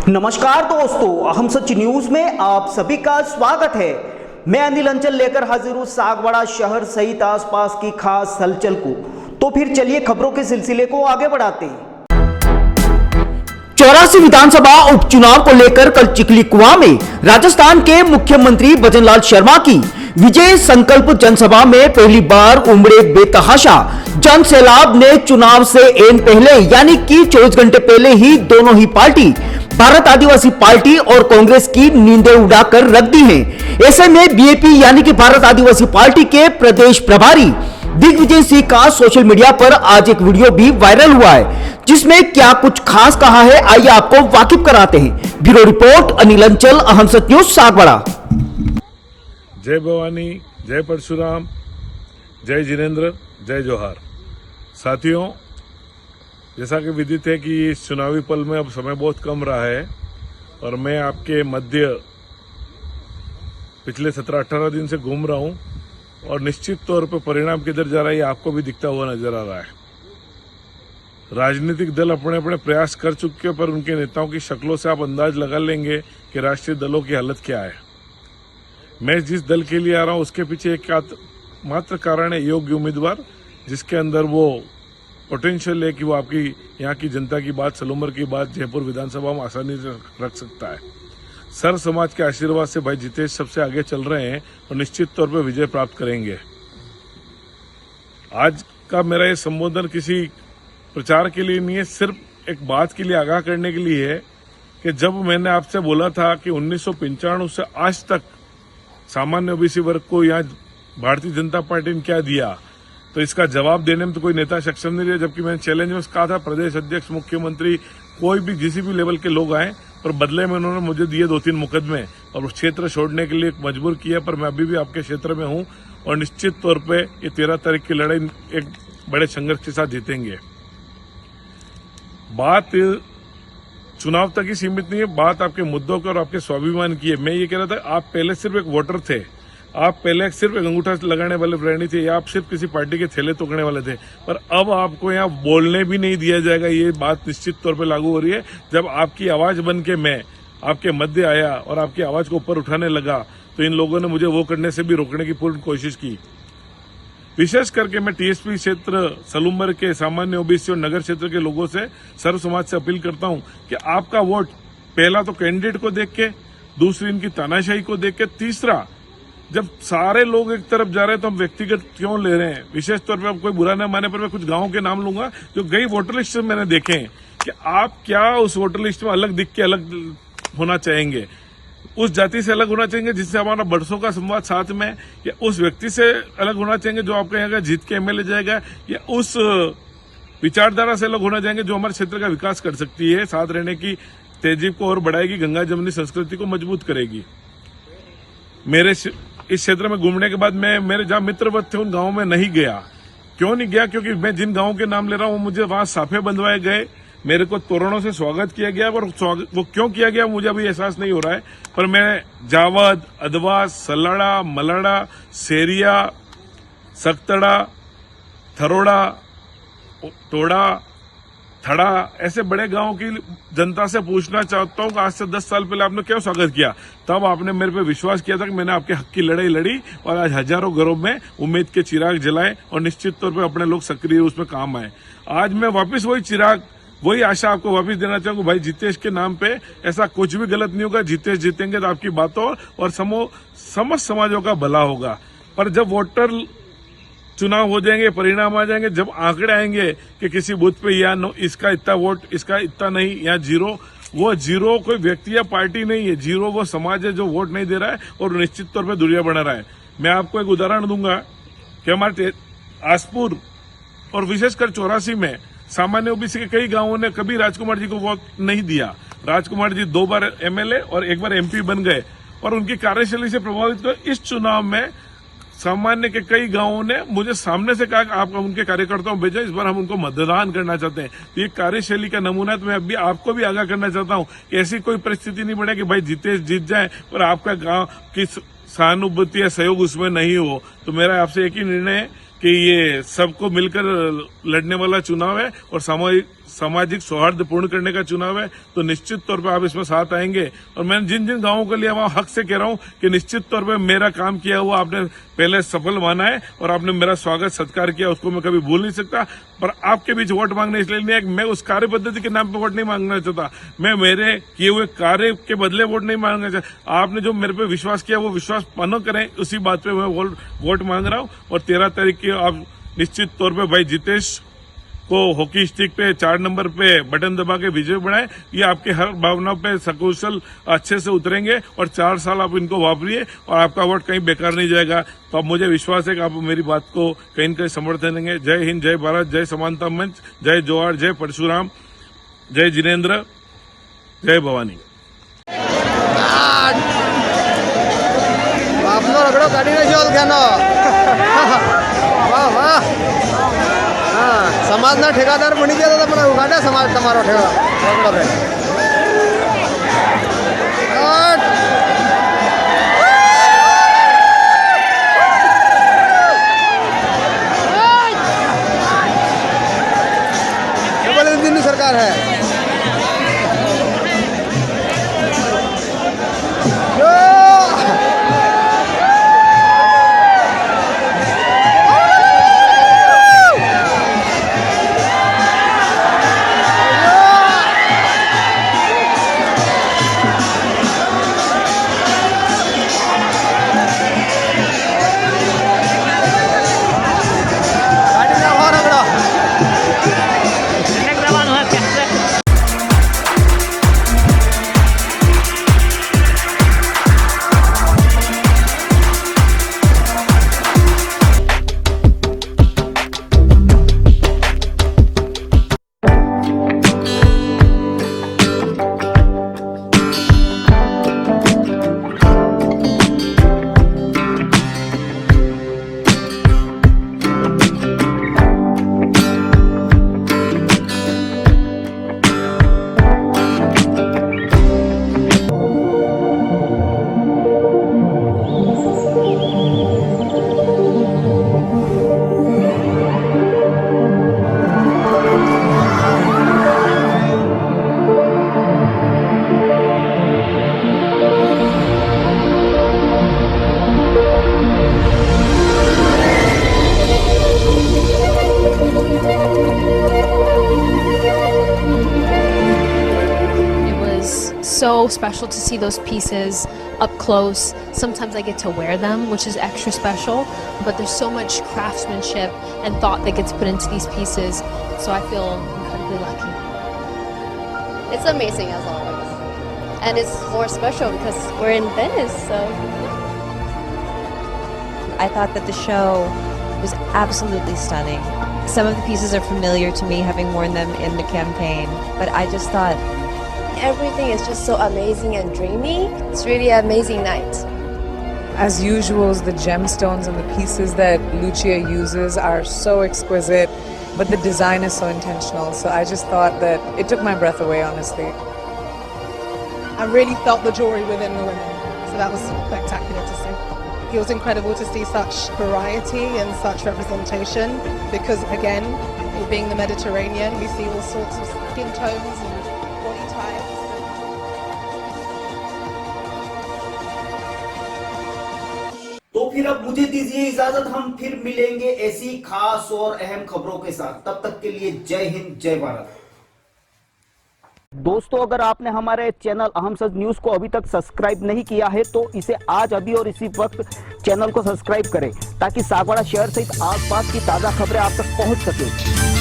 नमस्कार दोस्तों, हम सच न्यूज में आप सभी का स्वागत है। मैं अनिल अंचल लेकर हाजिर हूं सागवाड़ा शहर सहित आसपास की खास हलचल को। तो फिर चलिए खबरों के सिलसिले को आगे बढ़ाते हैं। 84 विधानसभा उपचुनाव को लेकर कल चिखली कुआं में राजस्थान के मुख्यमंत्री भजनलाल शर्मा की विजय संकल्प जनसभा में पहली बार उमड़े बेतहाशा जन सैलाब ने चुनाव से एन पहले यानी कि 24 घंटे पहले ही दोनों ही पार्टी भारत आदिवासी पार्टी और कांग्रेस की नींदें उड़ाकर रख दी हैं। ऐसे में बीएपी यानी कि भारत आदिवासी पार्टी के प्रदेश प्रभारी दिग्विजय सिंह का सोशल मीडिया पर आज एक वीडियो भी वायरल हुआ है, जिसमें क्या कुछ खास कहा है, आइए आपको वाकिफ कराते हैं। ब्यूरो रिपोर्ट अनिल अंचल, अहम सच न्यूज सागवाड़ा। जय भवानी, जय परशुराम, जय जिनेन्द्र, जय जोहार। साथियों, जैसा कि विदित है कि इस चुनावी पल में अब समय बहुत कम रहा है और मैं आपके मध्य पिछले 17-18 दिन से घूम रहा हूं और निश्चित तौर पर परिणाम किधर जा रहा है आपको भी दिखता हुआ नजर आ रहा है। राजनीतिक दल अपने अपने प्रयास कर चुके हैं, पर उनके नेताओं की शक्लों से आप अंदाज लगा लेंगे कि राष्ट्रीय दलों की हालत क्या है। मैं जिस दल के लिए आ रहा हूं उसके पीछे एक मात्र कारण है, योग्य उम्मीदवार जिसके अंदर वो पोटेंशियल है कि वो आपकी यहाँ की जनता की बात, सलूमर की बात जयपुर विधानसभा में आसानी से रख सकता है। सर समाज के आशीर्वाद से भाई जितेश सबसे आगे चल रहे हैं और निश्चित तौर पर विजय प्राप्त करेंगे। आज का मेरा ये संबोधन किसी प्रचार के लिए नहीं है, सिर्फ एक बात के लिए आगाह करने के लिए है कि जब मैंने आपसे बोला था कि 1995 से आज तक सामान्य ओबीसी वर्ग को यहाँ भारतीय जनता पार्टी ने क्या दिया, तो इसका जवाब देने में तो कोई नेता सक्षम नहीं रहा। जबकि मैंने चैलेंज में कहा था प्रदेश अध्यक्ष, मुख्यमंत्री, कोई भी किसी भी लेवल के लोग आए, पर बदले में उन्होंने मुझे दिए 2-3 मुकदमे और उस क्षेत्र छोड़ने के लिए मजबूर किया। पर मैं अभी भी आपके क्षेत्र में हूं और निश्चित तौर पे ये 13 तारीख की लड़ाई एक बड़े संघर्ष के साथ जीतेंगे। बात चुनाव तक ही सीमित नहीं है, बात आपके मुद्दों की और आपके स्वाभिमान की है। मैं ये कह रहा था, आप पहले सिर्फ एक वोटर थे, आप पहले सिर्फ एक अंगूठा लगाने वाले प्राणी थे, या आप सिर्फ किसी पार्टी के थैले तोड़ने वाले थे, पर अब आपको यहाँ बोलने भी नहीं दिया जाएगा। ये बात निश्चित तौर पे लागू हो रही है। जब आपकी आवाज बन के मैं आपके मध्य आया और आपकी आवाज को ऊपर उठाने लगा, तो इन लोगों ने मुझे वो करने से भी रोकने की पूर्ण कोशिश की। विशेष करके मैं टीएसपी क्षेत्र सलूमर के सामान्य ओबीसी और नगर क्षेत्र के लोगों से, सर्व समाज से अपील करता हूं कि आपका वोट पहला तो कैंडिडेट को देख के, दूसरी इनकी तानाशाही को देख के, तीसरा जब सारे लोग एक तरफ जा रहे हैं तो हम व्यक्तिगत क्यों ले रहे हैं। विशेष तौर पर कोई बुरा न माने, पर मैं कुछ गांवों के नाम लूंगा जो गई वोटर लिस्ट से मैंने देखे हैं कि आप क्या उस वोटर लिस्ट में अलग दिख के अलग होना चाहेंगे, उस जाति से अलग होना चाहेंगे जिससे हमारा बरसों का संवाद साथ में, या उस व्यक्ति से अलग होना चाहेंगे जो आपके यहाँ जीत के एमएलए जाएगा, या उस विचारधारा से अलग होना चाहेंगे जो हमारे क्षेत्र का विकास कर सकती है, साथ रहने की तेजी को और बढ़ाएगी, गंगा जमुनी संस्कृति को मजबूत करेगी। मेरे इस क्षेत्र में घूमने के बाद मैं मेरे जहां मित्रवत थे उन गांवों में नहीं गया। क्यों नहीं गया? क्योंकि मैं जिन गांवों के नाम ले रहा हूं मुझे वहां साफे बंधवाए गए, मेरे को तोरणों से स्वागत किया गया, और वो क्यों किया गया मुझे अभी एहसास नहीं हो रहा है। पर मैं जावद, अदवास, सलाड़ा, मलाड़ा, सेरिया, सक्तड़ा, थरोड़ा, टोड़ा, थड़ा, ऐसे बड़े गांवों की जनता से पूछना चाहता हूं कि आज से 10 साल पहले आपने क्यों स्वागत किया। तब आपने मेरे पे विश्वास किया था कि मैंने आपके हक की लड़ाई लड़ी और आज हजारों घरों में उम्मीद के चिराग जलाए और निश्चित तौर पे अपने लोग सक्रिय उसमें काम आए। आज मैं वापस वही चिराग, वही आशा आपको वापस देना चाहूंगा। भाई जितेश के नाम पे ऐसा कुछ भी गलत नहीं होगा। जितेश जीतेंगे तो आपकी बातों और समस्त समाजों का भला होगा। पर जब वोटर चुनाव हो जाएंगे, परिणाम आ जाएंगे, जब आंकड़े आएंगे कि किसी बूथ पे या इसका इतना वोट, इसका इतना नहीं, या जीरो, वो जीरो कोई व्यक्ति या पार्टी नहीं है, जीरो वो समाज है जो वोट नहीं दे रहा है और निश्चित तौर पे दूरियां बना रहा है। मैं आपको एक उदाहरण दूंगा कि हमारे आसपुर और विशेषकर 84 में सामान्य ओबीसी के कई गांवों ने कभी राजकुमार जी को वोट नहीं दिया। राजकुमार जी 2 बार एमएलए और 1 बार एमपी बन गए और उनकी कार्यशैली से प्रभावित कर इस चुनाव में सामान्य के कई गांवों ने मुझे सामने से कहा कि आप उनके कार्यकर्ताओं भेजें, इस बार हम उनको मतदान करना चाहते हैं। तो ये कार्यशैली का नमूना है। तो मैं अभी आपको भी आगाह करना चाहता हूं कि ऐसी कोई परिस्थिति नहीं बने कि भाई जितेश जीत जाए पर आपका गांव की सहानुभूति या सहयोग उसमें नहीं हो। तो मेरा आपसे एक ही निर्णय है कि ये सबको मिलकर लड़ने वाला चुनाव है और सामाजिक सौहार्द पूर्ण करने का चुनाव है, तो निश्चित तौर पे आप इसमें साथ आएंगे। और मैं जिन जिन गांवों के लिए वहां हक से कह रहा हूं कि निश्चित तौर पे मेरा काम किया हुआ आपने पहले सफल माना है और आपने मेरा स्वागत सत्कार किया, उसको मैं कभी भूल नहीं सकता। पर आपके बीच वोट मांगने इसलिए नहीं है कि मैं उस कार्य पद्धति के नाम पे वोट नहीं मांगना चाहता, मैं मेरे किए हुए कार्य के बदले वोट नहीं मांगना चाहता। आपने जो मेरे पे विश्वास किया वो विश्वास मानो करें, उसी बात पे मैं वोट मांग रहा हूं। और 13 तारीख की आप निश्चित तौर पे भाई जितेश को हॉकी स्टिक पे 4 नंबर पे बटन दबा के विजय बनाए, ये आपके हर भावनाओं पे सकुशल अच्छे से उतरेंगे और 4 साल आप इनको वापरिए और आपका वोट कहीं बेकार नहीं जाएगा। तो अब मुझे विश्वास है कि आप मेरी बात को कहीं न कहीं समर्थन देंगे। जय हिंद, जय भारत, जय समानता मंच, जय जोहार, जय परशुराम, जय जिनेन्द्र, जय भवानी। आपनो रगड़ो गाड़ी में जोल ख्यानो वाह वाह समाजना ठेकेदार बनी गया था अपना उगाड़ा समाज तमारो ठेका बड़े दिन सरकार है So special to see those pieces up close. Sometimes I get to wear them, which is extra special, but there's so much craftsmanship and thought that gets put into these pieces, so I feel incredibly lucky. It's amazing as always, and it's more special because we're in Venice, so I thought that the show was absolutely stunning. Some of the pieces are familiar to me, having worn them in the campaign, but I just thought everything is just so amazing and dreamy. It's really an amazing night. As usual, the gemstones and the pieces that Lucia uses are so exquisite, but the design is so intentional. So I just thought that it took my breath away, honestly. I really felt the jewelry within the women, so that was spectacular to see. It was incredible to see such variety and such representation because, again, it being the Mediterranean, we see all sorts of skin tones and body types. तो फिर अब मुझे दीजिए इजाजत, हम फिर मिलेंगे ऐसी खास और अहम खबरों के साथ। तब तक के लिए जय हिंद, जय भारत। दोस्तों, अगर आपने हमारे चैनल अहम सच न्यूज को अभी तक सब्सक्राइब नहीं किया है तो इसे आज अभी और इसी वक्त चैनल को सब्सक्राइब करें ताकि सागवाड़ा शहर सहित आसपास की ताजा खबरें आप तक पहुंच सके।